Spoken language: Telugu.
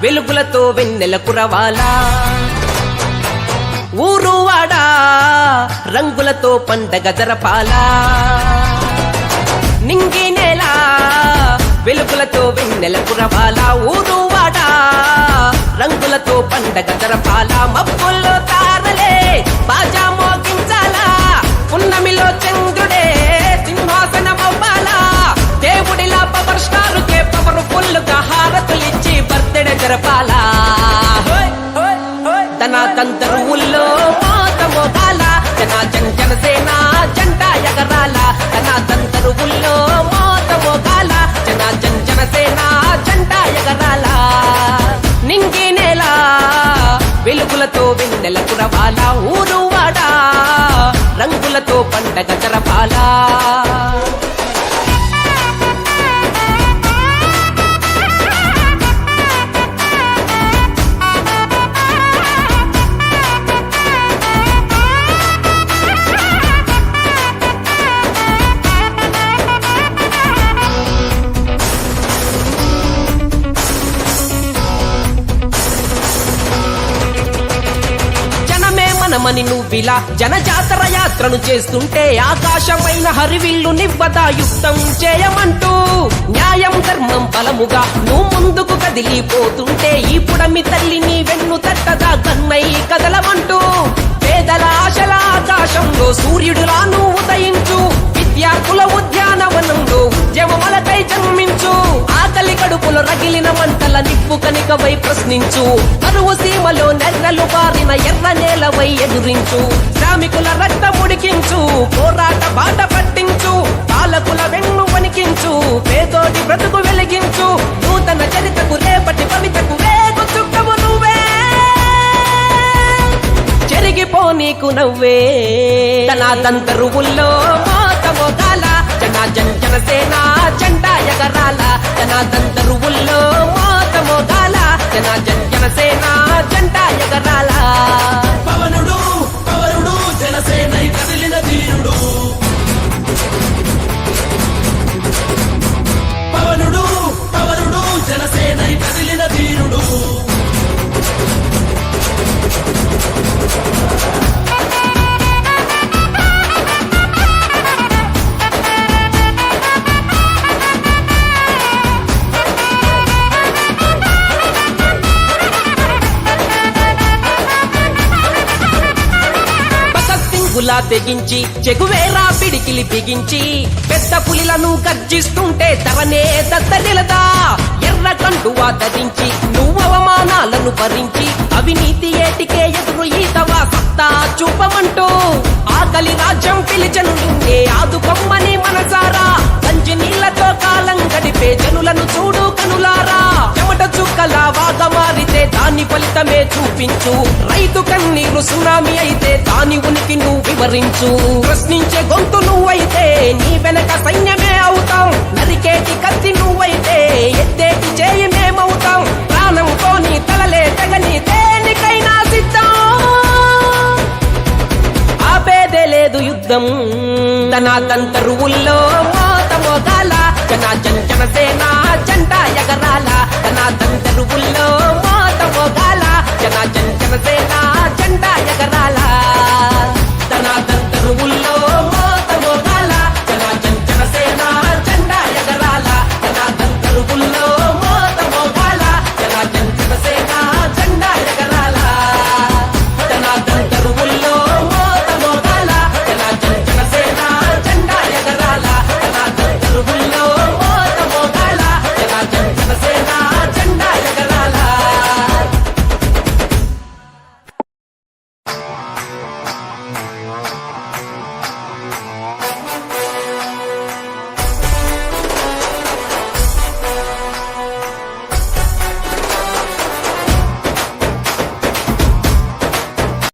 వెలుగులతో వెన్నెల కురవాలా ఊరువాడా రంగులతో పండగ జరపాలా నింగి నేల వెలుగులతో వెన్నెల కురవాలా ఊరువాడా రంగులతో పండగ జరపాలా మబ్బుల్లో తారలే బాజా మోగించాలా పున్నమిలో చంద్రుడే సింహాసనమవ్వాలా దేవుడిలా పవర్ స్టారుకే పవర్ ఫుల్లుగా హారతులిచ్చి బర్త్డే జరపాలా ధనాతంతరువుల్లో మోత మోగాల జనసేన జెండా ఎగరాల ధనాతంతరువుల్లో మోత మోగాల జనసేన జెండా ఎగరాల నింగి నేల వెలుగులతో వెన్నెల కురవాలా ఊరువాడా రంగులతో పండగ జరపాలా మని నువ్విలా జనజాతర యాత్రను చేస్తుంటే ఆకాశమైన హరివిల్లు నివ్వదా యుద్ధం చేయమంటూ న్యాయం ధర్మం బలముగా నువ్వు ముందుకు కదిలిపోతుంటే ఈ పుడమి తల్లిని వెన్ను తట్టదా కన్నై కదలమంటూ పేదల ఆశల ఆకాశంలో సూర్యుడులా నువ్వు ఉదయించు విద్యార్థుల ఉద్యానవనంలో ఉద్యమములకై జన్మించు ఆకలి కడుపులో రగిలిన మంటల నిప్పు కనికవై ప్రశ్నించు కరువు సీమలో నెర్రలు బారిన ఎర్ర నేలవై ఎదురించు శ్రామికుల రక్తం ఉడికించు పోరాట బాట పట్టించు పాలకుల వెన్ను వణికించు పేదోటి బ్రతుకు వెలిగించు నూతన చరితకు రేపటి కవితకు వేగు చుక్కవు నువ్వే చెరిగిపో నీకు నవ్వే ధనాతంతరువుల్లో మోత మోగాల జనసేన జెండా ఎగరాల ధనాతంతరువుల్లో మోత మోగాల జనసేన జెండా ఎగరాల పవనుడు పవనుడు జనసేన కదిలిన ధీరుడు పవనుడు పవనుడు జనసేన కదిలిన ధీరుడు గులా తెగించి చెగువేరా పిడికిలి బిగించి పెద్ద పులిలను గర్జిస్తుంటే తరనే దద్దరిలదా ఎర్ర కండువా ధరించి నువ్వు అవమానాలను భరించి అవినీతి ఏటికే ఎదురు ఈతవా సత్తా చూపమంటూ ఆకలి రాజ్యం పిలిచను నిన్నే ఆదుకొమ్మని మనసారా కంచి నీళ్లతో కాలం గడిపే జనులను చూడు కనులారా చెమట చుక్కలా వాగా మారితే దాని ఫలితమే చూపించు రైతు కన్నీరు సునామీ అయితే దాని ఉనికి నువ్వు వివరించు ప్రశ్నించే గొంతు నువ్వైతే నీ వెనక సైన్యమే అవుతాం నరికేటి కత్తి నువ్వైతే ఎత్తేటి చేయి మేమవుతాం ప్రాణంతో నీ తలలే తెగని దేనికైనా సిద్ధం ఆపేదే లేదు యుద్ధం ధనాతంతరువుల్లో మోత మోగాల జనసేన జెండా ఎగరాల ధనాతంతరువుల్లో మోత మోగాల జనసేన జెండా ఎగరాల